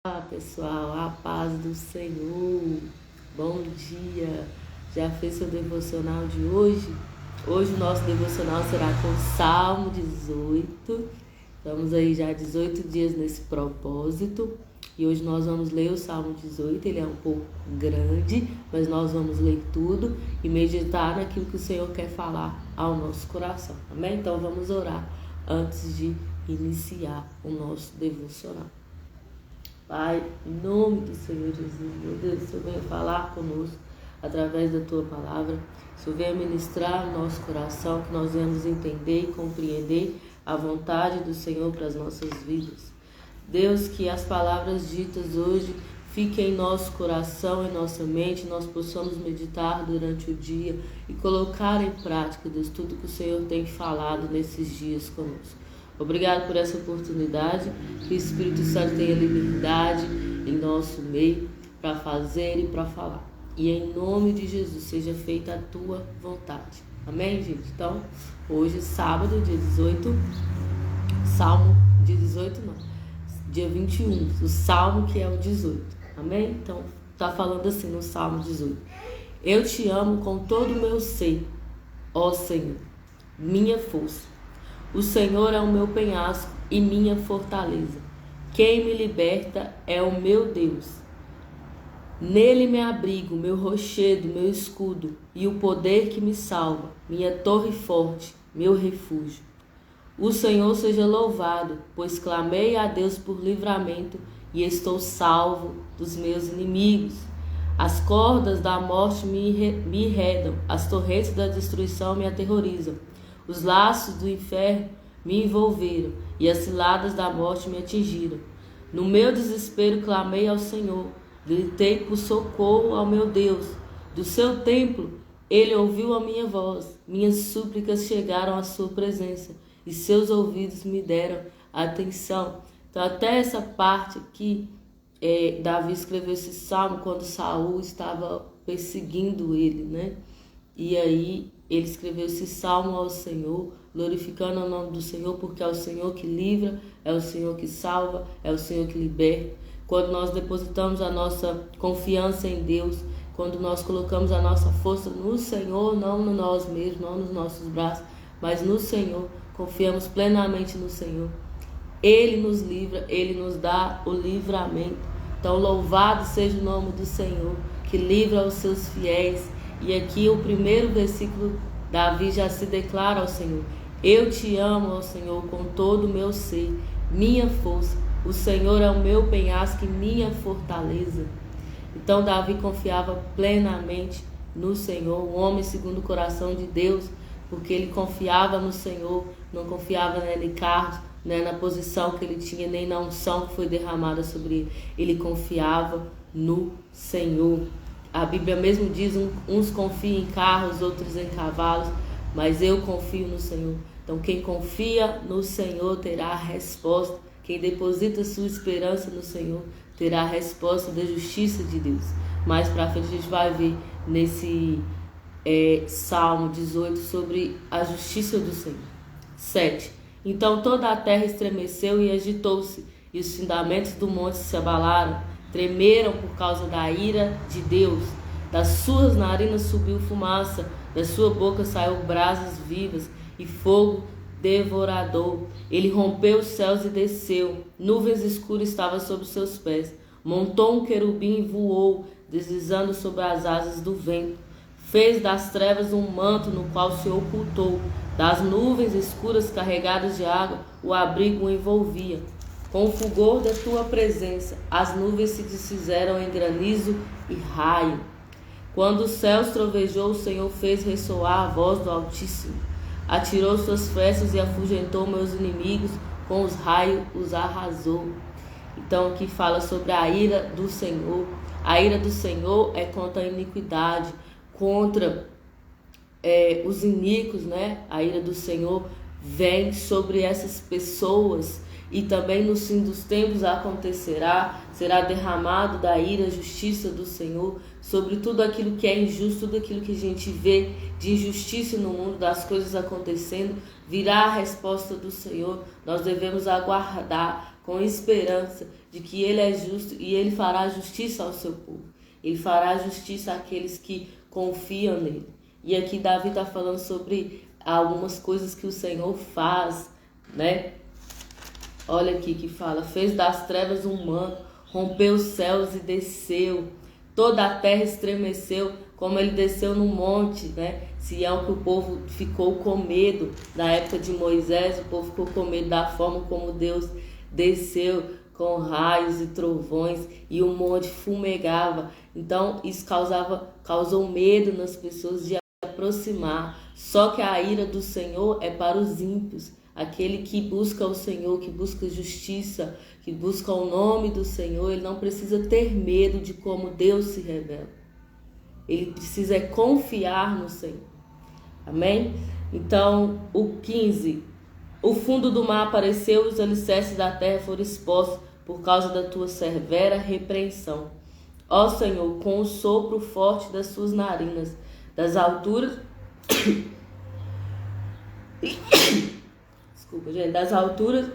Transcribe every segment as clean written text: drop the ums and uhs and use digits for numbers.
Olá pessoal, a paz do Senhor, bom dia, já fez seu devocional de hoje? Hoje o nosso devocional será com o Salmo 18, estamos aí já 18 dias nesse propósito e hoje nós vamos ler o Salmo 18, ele é um pouco grande, mas nós vamos ler tudo e meditar naquilo que o Senhor quer falar ao nosso coração, amém? Então vamos orar antes de iniciar o nosso devocional. Pai, em nome do Senhor Jesus, meu Deus, o Senhor venha falar conosco através da Tua palavra. O Senhor venha ministrar no nosso coração, que nós venhamos entender e compreender a vontade do Senhor para as nossas vidas. Deus, que as palavras ditas hoje fiquem em nosso coração, em nossa mente, nós possamos meditar durante o dia e colocar em prática, Deus, tudo que o Senhor tem falado nesses dias conosco. Obrigado por essa oportunidade, que o Espírito Santo tenha liberdade em nosso meio para fazer e para falar. E em nome de Jesus seja feita a tua vontade. Amém, gente? Então, hoje, sábado, dia 18, Salmo, dia 18 não, dia 21, o Salmo que é o 18. Amém? Então, tá falando assim no Salmo 18. Eu te amo com todo o meu ser, ó Senhor, minha força. O Senhor é o meu penhasco e minha fortaleza. Quem me liberta é o meu Deus. Nele me abrigo, meu rochedo, meu escudo e o poder que me salva, minha torre forte, meu refúgio. O Senhor seja louvado, pois clamei a Deus por livramento e estou salvo dos meus inimigos. As cordas da morte me enredam, as torrentes da destruição me aterrorizam. Os laços do inferno me envolveram e as ciladas da morte me atingiram. No meu desespero clamei ao Senhor, gritei por socorro ao meu Deus. Do seu templo ele ouviu a minha voz, minhas súplicas chegaram à sua presença e seus ouvidos me deram atenção. Então até essa parte aqui, Davi escreveu esse salmo quando Saul estava perseguindo ele, né? E aí ele escreveu esse salmo ao Senhor, glorificando o nome do Senhor, porque é o Senhor que livra, é o Senhor que salva, é o Senhor que liberta. Quando nós depositamos a nossa confiança em Deus, quando nós colocamos a nossa força no Senhor, não no nós mesmos, não nos nossos braços, mas no Senhor, confiamos plenamente no Senhor. Ele nos livra, Ele nos dá o livramento. Então louvado seja o nome do Senhor, que livra os seus fiéis. E aqui o primeiro versículo, Davi já se declara ao Senhor. Eu te amo, ó Senhor, com todo o meu ser, minha força. O Senhor é o meu penhasco e minha fortaleza. Então Davi confiava plenamente no Senhor, um homem segundo o coração de Deus, porque ele confiava no Senhor, não confiava em Carlos, né, na posição que ele tinha, nem na unção que foi derramada sobre ele. Ele confiava no Senhor. A Bíblia mesmo diz, uns confiam em carros, outros em cavalos, mas eu confio no Senhor. Então quem confia no Senhor terá a resposta. Quem deposita sua esperança no Senhor terá a resposta da justiça de Deus. Mais para frente a gente vai ver nesse Salmo 18 sobre a justiça do Senhor. 7. Então toda a terra estremeceu e agitou-se, e os fundamentos do monte se abalaram. Tremeram por causa da ira de Deus. Das suas narinas subiu fumaça, da sua boca saiu brasas vivas e fogo devorador. Ele rompeu os céus e desceu. Nuvens escuras estavam sob seus pés. Montou um querubim e voou, deslizando sobre as asas do vento. Fez das trevas um manto no qual se ocultou. Das nuvens escuras carregadas de água, o abrigo o envolvia. Com o fulgor da tua presença, as nuvens se desfizeram em granizo e raio. Quando os céus trovejou, o Senhor fez ressoar a voz do Altíssimo. Atirou suas flechas e afugentou meus inimigos, com os raios os arrasou. Então aqui fala sobre a ira do Senhor. A ira do Senhor é contra a iniquidade, contra os iníquos, né? A ira do Senhor vem sobre essas pessoas e também no fim dos tempos acontecerá, será derramado da ira, a justiça do Senhor, sobre tudo aquilo que é injusto, tudo aquilo que a gente vê de injustiça no mundo, das coisas acontecendo, virá a resposta do Senhor. Nós devemos aguardar com esperança de que Ele é justo e Ele fará justiça ao seu povo. Ele fará justiça àqueles que confiam nele. E aqui Davi está falando sobre algumas coisas que o Senhor faz, né? Olha aqui que fala: fez das trevas um manto, rompeu os céus e desceu. Toda a terra estremeceu, como ele desceu no monte, né? Sião, que o povo ficou com medo. Na época de Moisés, o povo ficou com medo da forma como Deus desceu, com raios e trovões, e o monte fumegava. Então isso causou medo nas pessoas de aproximar. Só que a ira do Senhor é para os ímpios. Aquele que busca o Senhor, que busca justiça, que busca o nome do Senhor, ele não precisa ter medo de como Deus se revela. Ele precisa confiar no Senhor. Amém? Então, o 15. O fundo do mar apareceu, os alicerces da terra foram expostos por causa da tua severa repreensão. Ó Senhor, com o sopro forte das suas narinas, das alturas... Desculpa, gente. Das alturas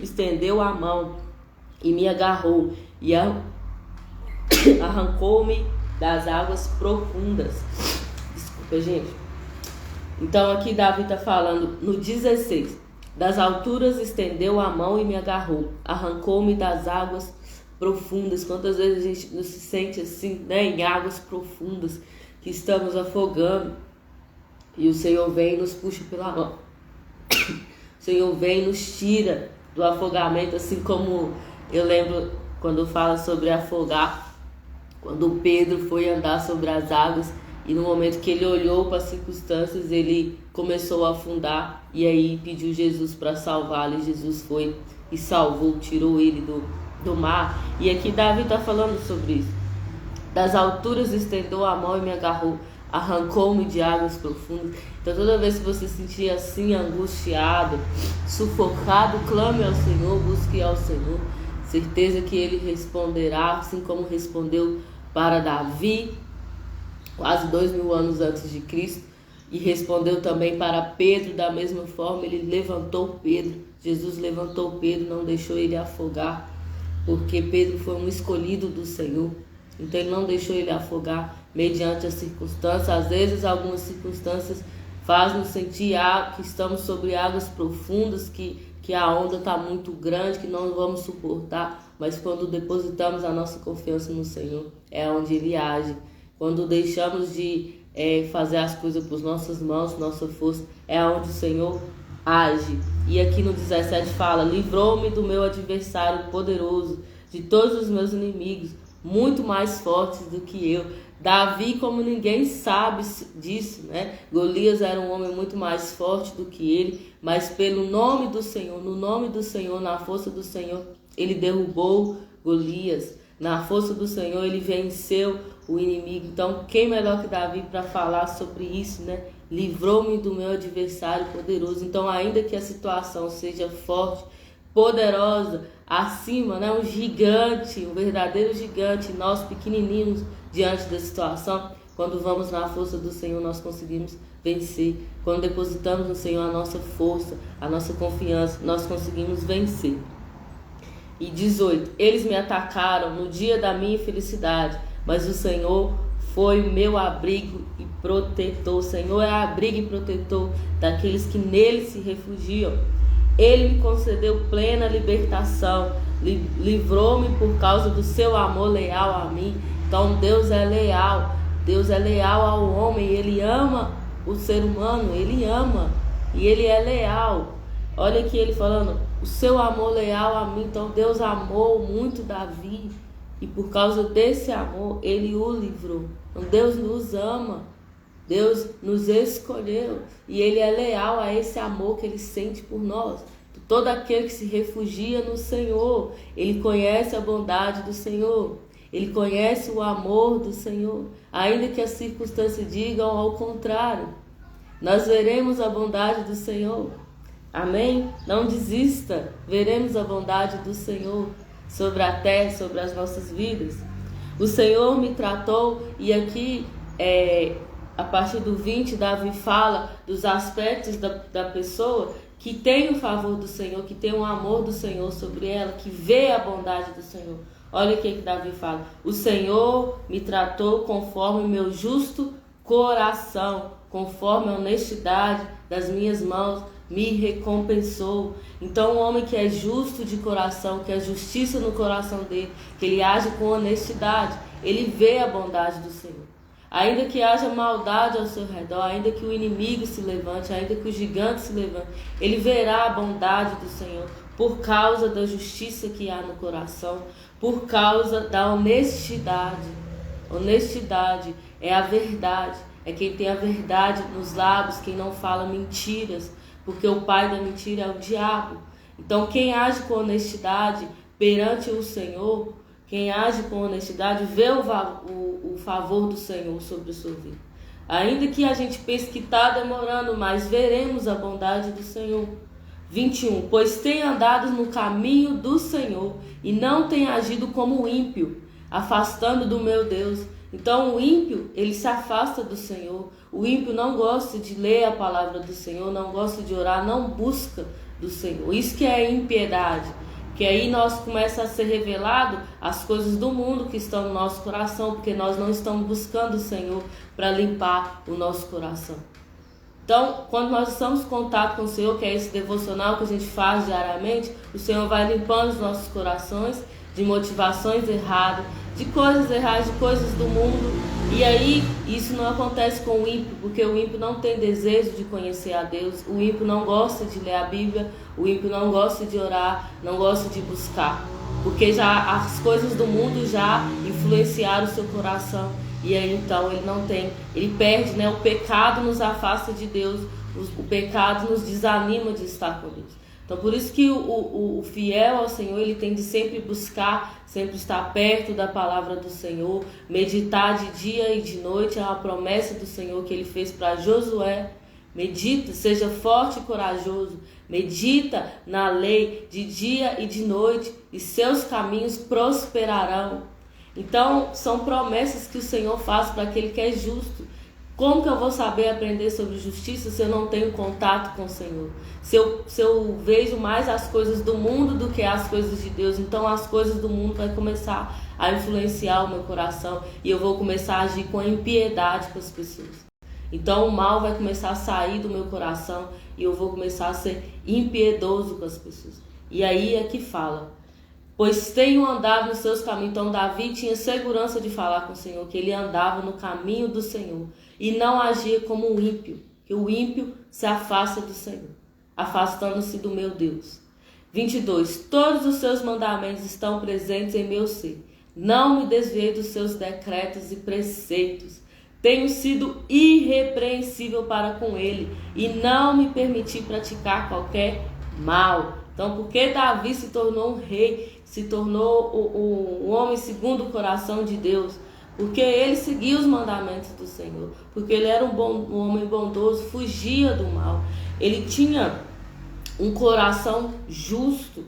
estendeu a mão e me agarrou e arrancou-me das águas profundas. Desculpa, gente. Então aqui Davi está falando no 16. Das alturas estendeu a mão e me agarrou, arrancou-me das águas profundas. Quantas vezes a gente não se sente assim, né, em águas profundas, que estamos afogando, e o Senhor vem e nos puxa pela mão. O Senhor vem e nos tira do afogamento, assim como eu lembro quando fala sobre afogar, quando Pedro foi andar sobre as águas e no momento que ele olhou para as circunstâncias, ele começou a afundar e aí pediu Jesus para salvá-lo, e Jesus foi e salvou, tirou ele do mar. E aqui Davi está falando sobre isso. Das alturas estendeu a mão e me agarrou, arrancou-me de águas profundas. Então toda vez que você se sentir assim, angustiado, sufocado, clame ao Senhor, busque ao Senhor. Certeza que Ele responderá, assim como respondeu para Davi, quase 2000 anos antes de Cristo, e respondeu também para Pedro da mesma forma. Ele levantou Pedro, Jesus levantou Pedro, não deixou ele afogar, porque Pedro foi um escolhido do Senhor. Então ele não deixou ele afogar mediante as circunstâncias. Às vezes algumas circunstâncias faz-nos sentir que estamos sobre águas profundas, que a onda está muito grande, que não vamos suportar. Mas quando depositamos a nossa confiança no Senhor, é onde Ele age. Quando deixamos de fazer as coisas por nossas mãos, nossa força, é onde o Senhor age. E aqui no 17 fala: livrou-me do meu adversário poderoso, de todos os meus inimigos, muito mais fortes do que eu. Davi, como ninguém sabe disso, né? Golias era um homem muito mais forte do que ele, mas pelo nome do Senhor, no nome do Senhor, na força do Senhor, ele derrubou Golias. Na força do Senhor, ele venceu o inimigo. Então, quem melhor que Davi para falar sobre isso, né? Livrou-me do meu adversário poderoso. Então, ainda que a situação seja forte, poderosa, acima, né? Um gigante, um verdadeiro gigante, nós pequenininhos diante da situação, quando vamos na força do Senhor, nós conseguimos vencer. Quando depositamos no Senhor a nossa força, a nossa confiança, nós conseguimos vencer. E 18, eles me atacaram no dia da minha felicidade, mas o Senhor foi o meu abrigo e protetor. O Senhor é abrigo e protetor daqueles que nele se refugiam. Ele me concedeu plena libertação, livrou-me por causa do seu amor leal a mim. Então Deus é leal ao homem, Ele ama o ser humano, Ele ama e Ele é leal. Olha aqui ele falando, o seu amor leal a mim. Então Deus amou muito Davi e por causa desse amor Ele o livrou. Então Deus nos ama, Deus nos escolheu e Ele é leal a esse amor que Ele sente por nós. Todo aquele que se refugia no Senhor, ele conhece a bondade do Senhor, ele conhece o amor do Senhor, ainda que as circunstâncias digam ao contrário. Nós veremos a bondade do Senhor. Amém? Não desista. Veremos a bondade do Senhor sobre a terra, sobre as nossas vidas. O Senhor me tratou, e aqui a partir do 20, Davi fala dos aspectos da pessoa que tem o favor do Senhor, que tem o amor do Senhor sobre ela, que vê a bondade do Senhor. Olha o que Davi fala: o Senhor me tratou conforme o meu justo coração, conforme a honestidade das minhas mãos, me recompensou. Então, um homem que é justo de coração, que é justiça no coração dele, que ele age com honestidade, ele vê a bondade do Senhor. Ainda que haja maldade ao seu redor, ainda que o inimigo se levante, ainda que o gigante se levante, ele verá a bondade do Senhor por causa da justiça que há no coração, por causa da honestidade. Honestidade é a verdade, é quem tem a verdade nos lábios, quem não fala mentiras, porque o pai da mentira é o diabo. Então, quem age com honestidade perante o Senhor, quem age com honestidade, vê o favor do Senhor sobre a sua vida. Ainda que a gente pense que está demorando, mas veremos a bondade do Senhor. 21. Pois tem andado no caminho do Senhor e não tem agido como o ímpio, afastando do meu Deus. Então o ímpio, ele se afasta do Senhor. O ímpio não gosta de ler a palavra do Senhor, não gosta de orar, não busca do Senhor. Isso que é impiedade. Que aí nós começa a ser revelado as coisas do mundo que estão no nosso coração, porque nós não estamos buscando o Senhor para limpar o nosso coração. Então, quando nós estamos em contato com o Senhor, que é esse devocional que a gente faz diariamente, o Senhor vai limpando os nossos corações de motivações erradas, de coisas erradas, de coisas do mundo. E aí, isso não acontece com o ímpio, porque o ímpio não tem desejo de conhecer a Deus, o ímpio não gosta de ler a Bíblia, o ímpio não gosta de orar, não gosta de buscar, porque já as coisas do mundo já influenciaram o seu coração. E aí então ele perde, né? O pecado nos afasta de Deus, o pecado nos desanima de estar com Deus. Então por isso que o fiel ao Senhor, ele tem de sempre buscar, sempre estar perto da palavra do Senhor, meditar de dia e de noite, é uma promessa do Senhor que ele fez para Josué. Medita, seja forte e corajoso, medita na lei de dia e de noite, e seus caminhos prosperarão. Então, são promessas que o Senhor faz para aquele que é justo. Como que eu vou saber aprender sobre justiça se eu não tenho contato com o Senhor? Se eu vejo mais as coisas do mundo do que as coisas de Deus, então as coisas do mundo vão começar a influenciar o meu coração e eu vou começar a agir com impiedade com as pessoas. Então o mal vai começar a sair do meu coração e eu vou começar a ser impiedoso com as pessoas. E aí é que fala: pois tenho andado nos seus caminhos. Então Davi tinha segurança de falar com o Senhor, que ele andava no caminho do Senhor e não agia como o ímpio, que o ímpio se afasta do Senhor, afastando-se do meu Deus. 22. Todos os seus mandamentos estão presentes em meu ser. Não me desviei dos seus decretos e preceitos. Tenho sido irrepreensível para com ele e não me permiti praticar qualquer mal. Então, porque Davi se tornou um rei, se tornou um homem segundo o coração de Deus, porque ele seguia os mandamentos do Senhor, porque ele era um homem bondoso, fugia do mal, ele tinha um coração justo,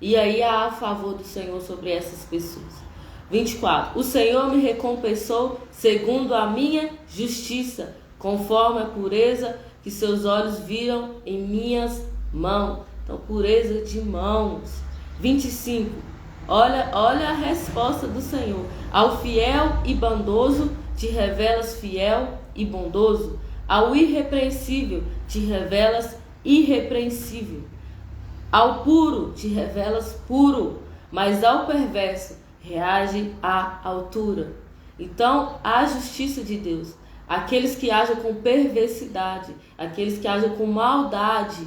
e aí há a favor do Senhor sobre essas pessoas. 24. O Senhor me recompensou segundo a minha justiça, conforme a pureza que seus olhos viram em minhas mãos. Então, pureza de mãos. 25. Olha a resposta do Senhor. Ao fiel e bondoso te revelas fiel e bondoso. Ao irrepreensível te revelas irrepreensível. Ao puro te revelas puro, mas ao perverso reage à altura. Então, a justiça de Deus, aqueles que agem com perversidade, aqueles que agem com maldade,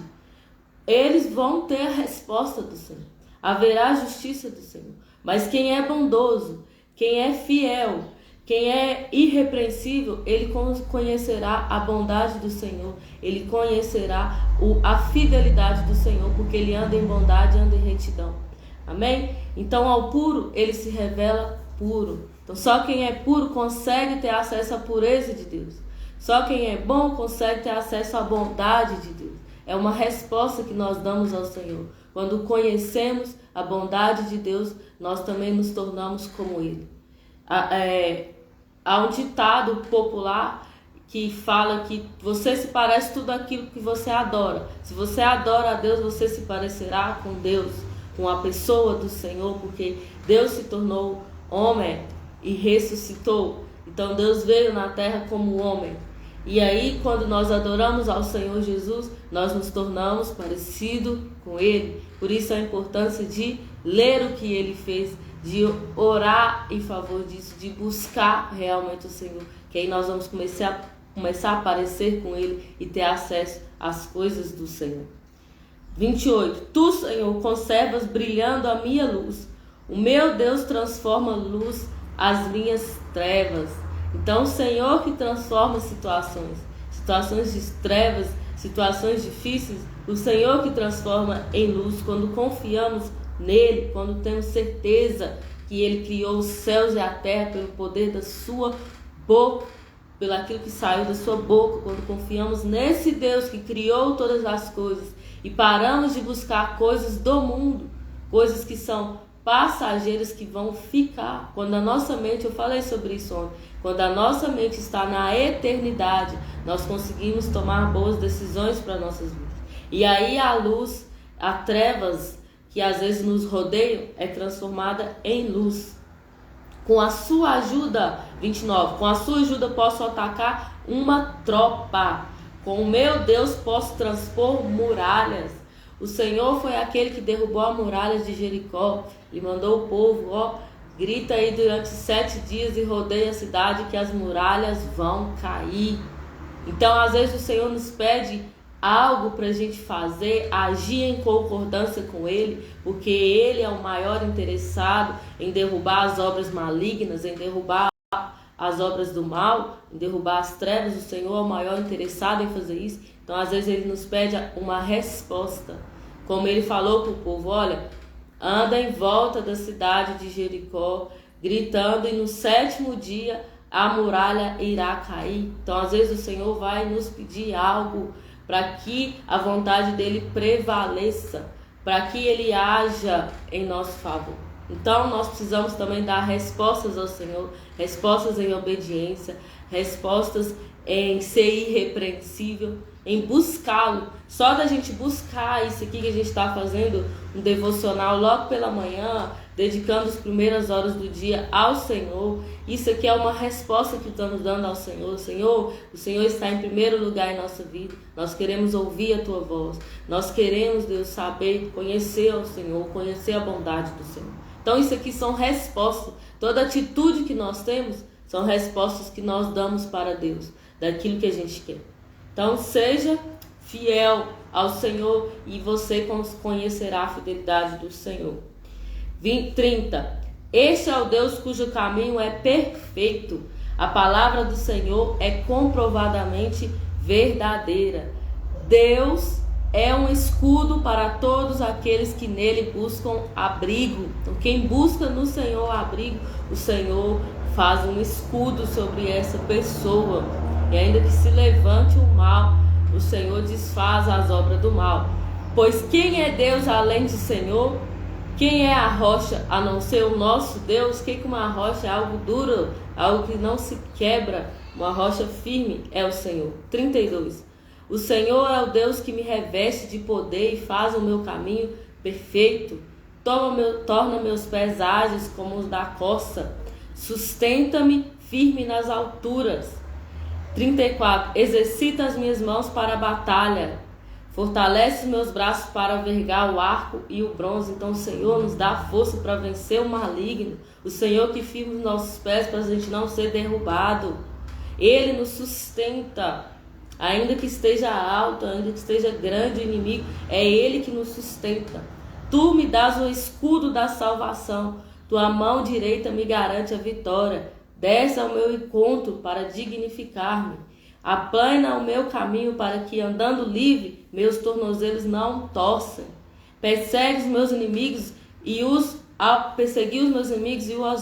eles vão ter a resposta do Senhor. Haverá a justiça do Senhor. Mas quem é bondoso, quem é fiel, quem é irrepreensível, ele conhecerá a bondade do Senhor. Ele conhecerá a fidelidade do Senhor, porque ele anda em bondade, anda em retidão. Amém? Então, ao puro, ele se revela puro. Então, só quem é puro consegue ter acesso à pureza de Deus. Só quem é bom consegue ter acesso à bondade de Deus. É uma resposta que nós damos ao Senhor. Quando conhecemos a bondade de Deus, nós também nos tornamos como Ele. Há um ditado popular que fala que você se parece tudo aquilo que você adora. Se você adora a Deus, você se parecerá com Deus, com a pessoa do Senhor, porque Deus se tornou homem e ressuscitou. Então Deus veio na terra como homem. E aí, quando nós adoramos ao Senhor Jesus, nós nos tornamos parecidos com Ele. Por isso a importância de ler o que Ele fez, de orar em favor disso, de buscar realmente o Senhor. Que aí nós vamos começar a parecer com Ele e ter acesso às coisas do Senhor. 28. Tu, Senhor, conservas brilhando a minha luz. O meu Deus transforma luz às minhas trevas. Então, o Senhor que transforma situações de trevas, situações difíceis, o Senhor que transforma em luz. Quando confiamos nele, quando temos certeza que Ele criou os céus e a terra pelo poder da sua boca, pelo aquilo que saiu da sua boca, quando confiamos nesse Deus que criou todas as coisas e paramos de buscar coisas do mundo, coisas que são passageiras, que vão ficar. Quando a nossa mente, eu falei sobre isso ontem, quando a nossa mente está na eternidade, nós conseguimos tomar boas decisões para nossas vidas. E aí a luz, a trevas que às vezes nos rodeiam, é transformada em luz. Com a sua ajuda, 29, com a sua ajuda posso atacar uma tropa. Com o meu Deus posso transpor muralhas. O Senhor foi aquele que derrubou a muralha de Jericó e mandou o povo, grita aí durante 7 dias e rodeia a cidade que as muralhas vão cair. Então, às vezes o Senhor nos pede algo para a gente fazer, agir em concordância com Ele, porque Ele é o maior interessado em derrubar as obras malignas, em derrubar as obras do mal, em derrubar as trevas. O Senhor é o maior interessado em fazer isso. Então, às vezes Ele nos pede uma resposta, como Ele falou para o povo: olha, anda em volta da cidade de Jericó, gritando, e no 7º dia a muralha irá cair. Então, às vezes o Senhor vai nos pedir algo para que a vontade dele prevaleça, para que ele haja em nosso favor. Então nós precisamos também dar respostas ao Senhor, respostas em obediência, respostas em ser irrepreensível, em buscá-lo. Só da gente buscar isso aqui que a gente está fazendo, um devocional logo pela manhã, dedicando as primeiras horas do dia ao Senhor, isso aqui é uma resposta que estamos dando ao Senhor. Senhor, o Senhor está em primeiro lugar em nossa vida. Nós queremos ouvir a Tua voz. Nós queremos, Deus, saber, conhecer o Senhor, conhecer a bondade do Senhor. Então isso aqui são respostas. Toda atitude que nós temos são respostas que nós damos para Deus, daquilo que a gente quer. Então seja fiel ao Senhor e você conhecerá a fidelidade do Senhor. 30. Este é o Deus cujo caminho é perfeito. A palavra do Senhor é comprovadamente verdadeira. Deus é um escudo para todos aqueles que nele buscam abrigo. Então, quem busca no Senhor abrigo, o Senhor faz um escudo sobre essa pessoa. E ainda que se levante o mal, o Senhor desfaz as obras do mal. Pois quem é Deus além de Senhor? Quem é a rocha a não ser o nosso Deus? Que uma rocha é algo duro, algo que não se quebra. Uma rocha firme é o Senhor. 32. O Senhor é o Deus que me reveste de poder e faz o meu caminho perfeito. Torna meus pés ágeis como os da corça. Sustenta-me firme nas alturas. 34. Exercita as minhas mãos para a batalha. Fortalece meus braços para vergar o arco e o bronze. Então o Senhor nos dá força para vencer o maligno. O Senhor que firma os nossos pés para a gente não ser derrubado. Ele nos sustenta. Ainda que esteja alto, ainda que esteja grande o inimigo, é Ele que nos sustenta. Tu me dás o escudo da salvação. Tua mão direita me garante a vitória. Desce ao meu encontro para dignificar-me. Aplana o meu caminho para que, andando livre, meus tornozelos não torcem. Persegui os meus inimigos e os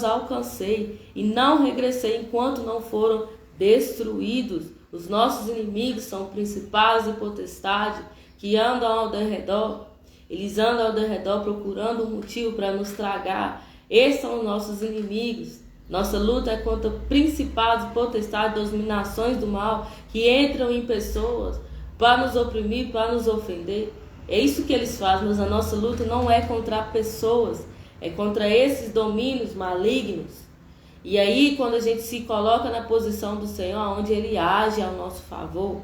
alcancei, e não regressei enquanto não foram destruídos. Os nossos inimigos são principados e potestades que andam ao redor. Eles andam ao redor procurando um motivo para nos tragar. Esses são os nossos inimigos. Nossa luta é contra principados, potestades, dominações do mal que entram em pessoas para nos oprimir, para nos ofender. É isso que eles fazem, mas a nossa luta não é contra pessoas, é contra esses domínios malignos. E aí, quando a gente se coloca na posição do Senhor, onde Ele age ao nosso favor.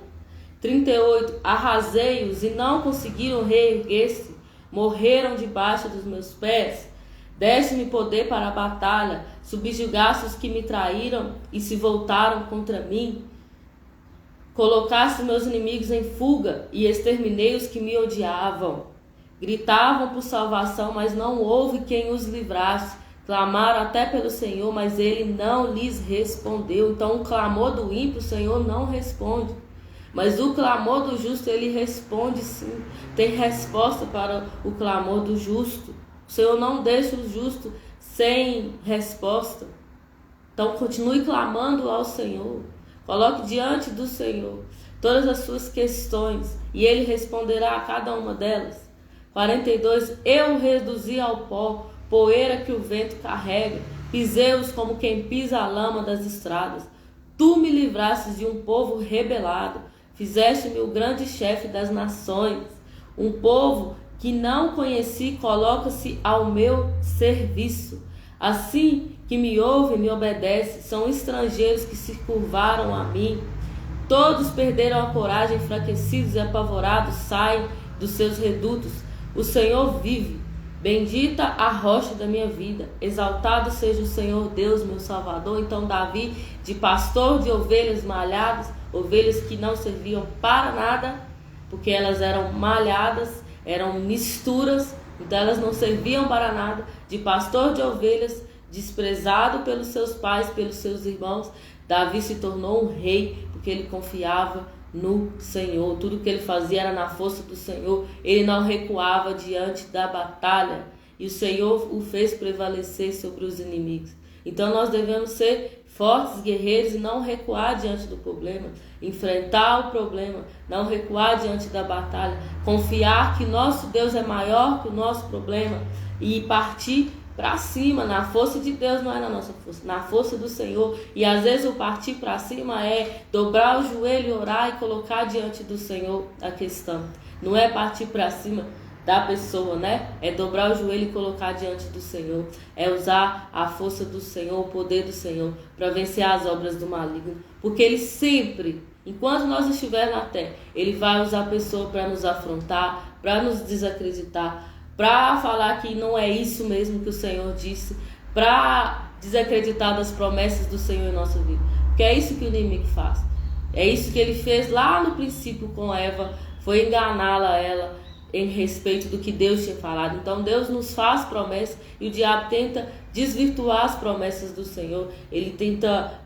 38. Arrasei-os e não conseguiram reerguer-se, morreram debaixo dos meus pés. Deste-me poder para a batalha, subjugaste os que me traíram e se voltaram contra mim. Colocaste meus inimigos em fuga e exterminei os que me odiavam. Gritavam por salvação, mas não houve quem os livrasse. Clamaram até pelo Senhor, mas Ele não lhes respondeu. Então o clamor do ímpio, o Senhor não responde. Mas o clamor do justo, Ele responde sim. Tem resposta para o clamor do justo. O Senhor não deixa o justo sem resposta. Então continue clamando ao Senhor. Coloque diante do Senhor todas as suas questões e Ele responderá a cada uma delas. 42. Eu reduzi ao pó, poeira que o vento carrega, pisei-os como quem pisa a lama das estradas. Tu me livrastes de um povo rebelado, fizeste-me o grande chefe das nações. Um povo que não conheci coloca-se ao meu serviço. Assim que me ouve e me obedece, são estrangeiros que se curvaram a mim. Todos perderam a coragem, enfraquecidos e apavorados, saem dos seus redutos. O Senhor vive, bendita a rocha da minha vida, exaltado seja o Senhor Deus, meu Salvador. Então Davi, de pastor de ovelhas malhadas, ovelhas que não serviam para nada, porque elas eram malhadas, eram misturas, então elas não serviam para nada, de pastor de ovelhas, desprezado pelos seus pais, pelos seus irmãos, Davi se tornou um rei, porque ele confiava no Senhor. Tudo que ele fazia era na força do Senhor. Ele não recuava diante da batalha, e o Senhor o fez prevalecer sobre os inimigos. Então nós devemos ser fortes guerreiros e não recuar diante do problema, enfrentar o problema, não recuar diante da batalha, confiar que nosso Deus é maior que o nosso problema e partir para cima, na força de Deus, não é na nossa força, na força do Senhor. E às vezes o partir para cima é dobrar o joelho, orar e colocar diante do Senhor a questão. Não é partir para cima da pessoa, né? É dobrar o joelho e colocar diante do Senhor. É usar a força do Senhor, o poder do Senhor, para vencer as obras do maligno. Porque Ele sempre, enquanto nós estivermos na terra, Ele vai usar a pessoa para nos afrontar, para nos desacreditar, para falar que não é isso mesmo que o Senhor disse, para desacreditar das promessas do Senhor em nossa vida. Porque é isso que o inimigo faz. É isso que ele fez lá no princípio com Eva, foi enganá-la ela em respeito do que Deus tinha falado. Então Deus nos faz promessas e o diabo tenta desvirtuar as promessas do Senhor. Ele tenta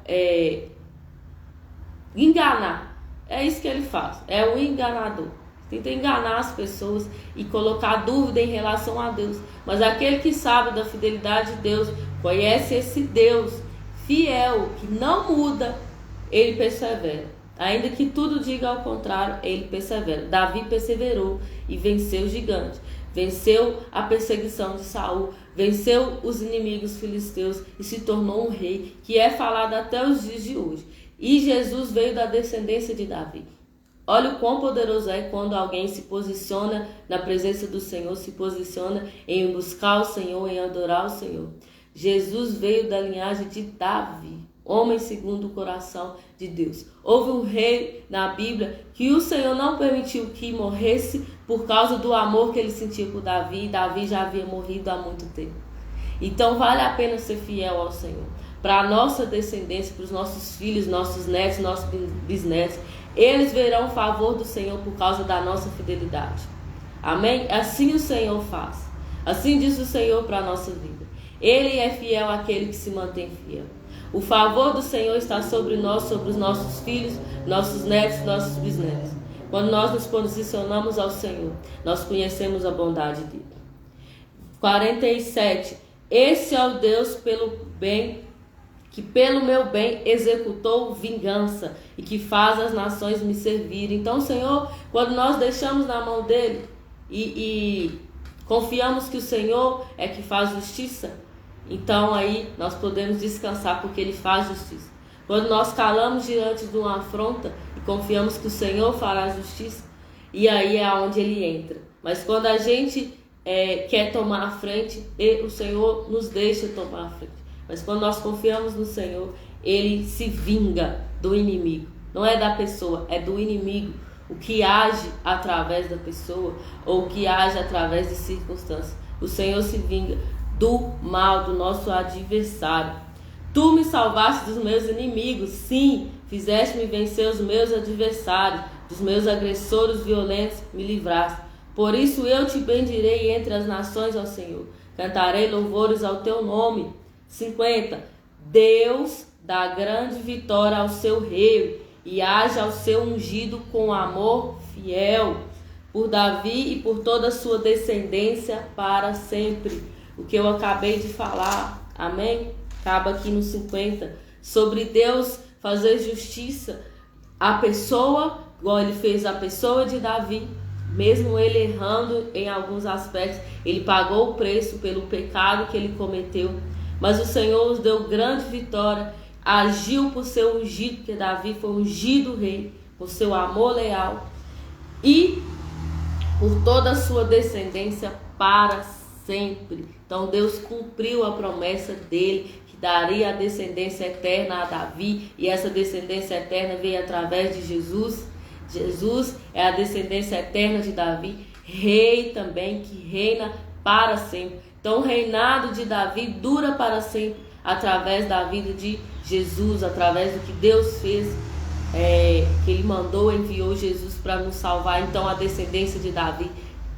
enganar. É isso que ele faz. É o enganador. Tenta enganar as pessoas e colocar dúvida em relação a Deus. Mas aquele que sabe da fidelidade de Deus, conhece esse Deus fiel, que não muda, ele persevera. Ainda que tudo diga ao contrário, ele persevera. Davi perseverou e venceu o gigante. Venceu a perseguição de Saul. Venceu os inimigos filisteus e se tornou um rei, que é falado até os dias de hoje. E Jesus veio da descendência de Davi. Olha o quão poderoso é quando alguém se posiciona na presença do Senhor, se posiciona em buscar o Senhor, em adorar o Senhor. Jesus veio da linhagem de Davi, homem segundo o coração de Deus. Houve um rei na Bíblia que o Senhor não permitiu que morresse por causa do amor que ele sentia por Davi. Davi já havia morrido há muito tempo. Então vale a pena ser fiel ao Senhor. Para a nossa descendência, para os nossos filhos, nossos netos, nossos bisnetos, eles verão o favor do Senhor por causa da nossa fidelidade. Amém? Assim o Senhor faz. Assim diz o Senhor para a nossa vida. Ele é fiel àquele que se mantém fiel. O favor do Senhor está sobre nós, sobre os nossos filhos, nossos netos, nossos bisnetos. Quando nós nos posicionamos ao Senhor, nós conhecemos a bondade dele. 47. Esse é o Deus pelo bem que pelo meu bem executou vingança e que faz as nações me servirem. Então, Senhor, quando nós deixamos na mão dele e confiamos que o Senhor é que faz justiça, então aí nós podemos descansar porque ele faz justiça. Quando nós calamos diante de uma afronta e confiamos que o Senhor fará justiça, e aí é onde ele entra. Mas quando a gente quer tomar a frente, o Senhor nos deixa tomar a frente. Mas quando nós confiamos no Senhor, ele se vinga do inimigo. Não é da pessoa, é do inimigo. O que age através da pessoa ou o que age através de circunstâncias. O Senhor se vinga do mal, do nosso adversário. Tu me salvaste dos meus inimigos, sim, fizeste-me vencer os meus adversários, dos meus agressores violentos me livraste. Por isso eu te bendirei entre as nações, ó Senhor. Cantarei louvores ao teu nome. 50. Deus dá grande vitória ao seu rei e age ao seu ungido com amor fiel, por Davi e por toda a sua descendência para sempre. O que eu acabei de falar, amém? Acaba aqui no 50, sobre Deus fazer justiça à pessoa, igual ele fez a pessoa de Davi, mesmo ele errando em alguns aspectos, ele pagou o preço pelo pecado que ele cometeu, mas o Senhor nos deu grande vitória, agiu por seu ungido, porque Davi foi ungido rei, por seu amor leal, e por toda a sua descendência para sempre. Então Deus cumpriu a promessa dele, que daria a descendência eterna a Davi, e essa descendência eterna veio através de Jesus. Jesus é a descendência eterna de Davi, rei também, que reina para sempre. Então o reinado de Davi dura para sempre, através da vida de Jesus, através do que Deus fez, que ele mandou, enviou Jesus para nos salvar. Então a descendência de Davi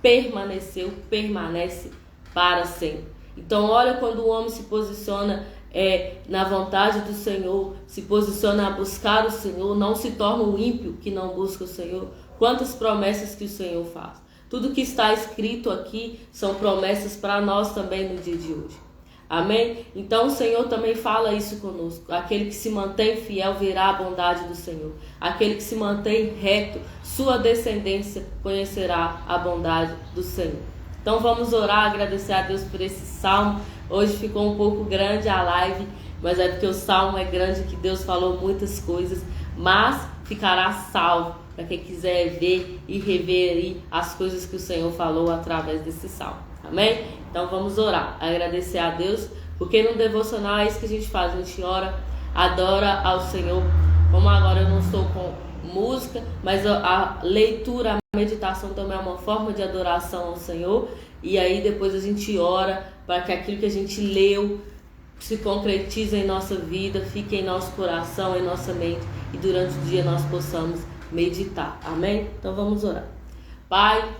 permanece para sempre. Então olha, quando o homem se posiciona na vontade do Senhor, se posiciona a buscar o Senhor, não se torna um ímpio que não busca o Senhor. Quantas promessas que o Senhor faz. Tudo que está escrito aqui são promessas para nós também no dia de hoje. Amém? Então o Senhor também fala isso conosco. Aquele que se mantém fiel verá a bondade do Senhor. Aquele que se mantém reto, sua descendência conhecerá a bondade do Senhor. Então vamos orar, agradecer a Deus por esse salmo. Hoje ficou um pouco grande a live, mas é porque o salmo é grande, que Deus falou muitas coisas, mas ficará salvo para quem quiser ver e rever aí as coisas que o Senhor falou através desse salmo. Amém? Então vamos orar, agradecer a Deus, porque no devocional é isso que a gente faz, a gente ora, adora ao Senhor. Como agora eu não estou com música, mas a leitura, a meditação também é uma forma de adoração ao Senhor, e aí depois a gente ora para que aquilo que a gente leu se concretize em nossa vida, fique em nosso coração, em nossa mente, e durante o dia nós possamos meditar. Amém? Então vamos orar. Pai,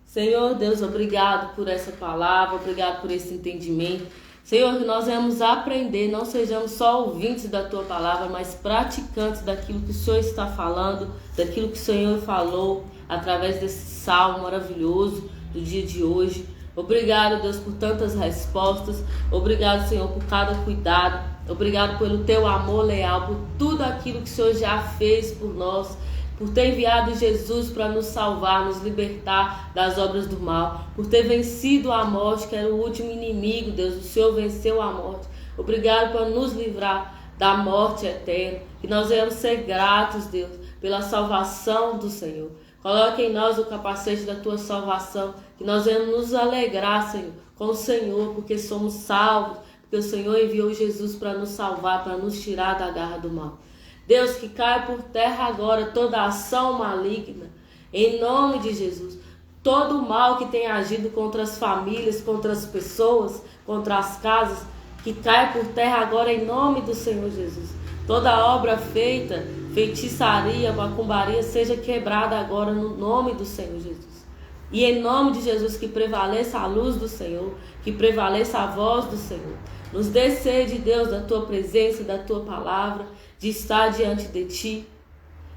Senhor Deus, obrigado por essa palavra, obrigado por esse entendimento. Senhor, que nós venhamos aprender, não sejamos só ouvintes da Tua palavra, mas praticantes daquilo que o Senhor está falando, daquilo que o Senhor falou através desse salmo maravilhoso do dia de hoje. Obrigado, Deus, por tantas respostas. Obrigado, Senhor, por cada cuidado. Obrigado pelo Teu amor leal, por tudo aquilo que o Senhor já fez por nós, por ter enviado Jesus para nos salvar, nos libertar das obras do mal, por ter vencido a morte, que era o último inimigo, Deus. O Senhor venceu a morte. Obrigado por nos livrar da morte eterna. Que nós venhamos ser gratos, Deus, pela salvação do Senhor. Coloque em nós o capacete da Tua salvação, que nós venhamos nos alegrar, Senhor, com o Senhor, porque somos salvos, porque o Senhor enviou Jesus para nos salvar, para nos tirar da garra do mal. Deus, que cai por terra agora toda ação maligna, em nome de Jesus. Todo o mal que tem agido contra as famílias, contra as pessoas, contra as casas, que cai por terra agora em nome do Senhor Jesus. Toda obra feita, feitiçaria, macumbaria, seja quebrada agora no nome do Senhor Jesus. E em nome de Jesus, que prevaleça a luz do Senhor, que prevaleça a voz do Senhor. Nos dê sede, Deus, da Tua presença, da Tua palavra, de estar diante de Ti.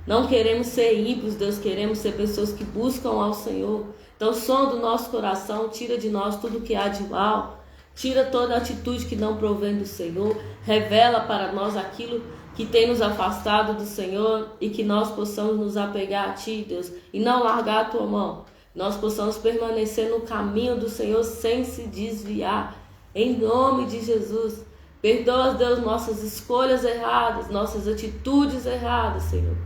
Não queremos ser ímpios, Deus, queremos ser pessoas que buscam ao Senhor. Então, som do nosso coração, tira de nós tudo que há de mal, Tira toda atitude que não provém do Senhor. Revela para nós aquilo que tem nos afastado do Senhor e que nós possamos nos apegar a Ti, Deus, e não largar a Tua mão. Nós possamos permanecer no caminho do Senhor sem se desviar. Em nome de Jesus. Perdoa, Deus, nossas escolhas erradas, nossas atitudes erradas, Senhor.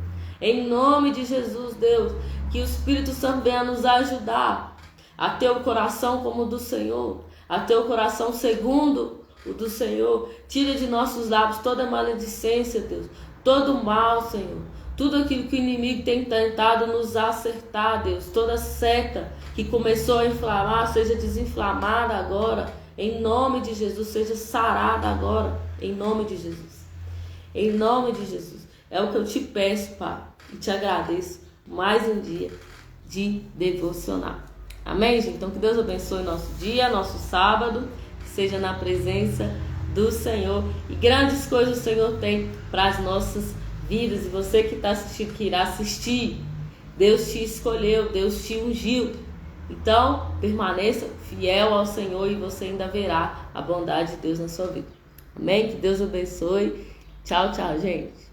Em nome de Jesus, Deus, que o Espírito Santo venha nos ajudar a ter o coração como o do Senhor, a ter o coração segundo o do Senhor. Tira de nossos lábios toda maledicência, Deus, todo mal, Senhor. Tudo aquilo que o inimigo tem tentado nos acertar, Deus. Toda seta que começou a inflamar, seja desinflamada agora. Em nome de Jesus, seja sarada agora. Em nome de Jesus. Em nome de Jesus. É o que eu te peço, Pai. E te agradeço. Mais um dia de devocional. Amém, gente? Então que Deus abençoe nosso dia, nosso sábado, que seja na presença do Senhor. E grandes coisas o Senhor tem para as nossas vidas. E você que está assistindo, que irá assistir, Deus te escolheu, Deus te ungiu. Então, permaneça fiel ao Senhor e você ainda verá a bondade de Deus na sua vida. Amém? Que Deus abençoe. Tchau, tchau, gente.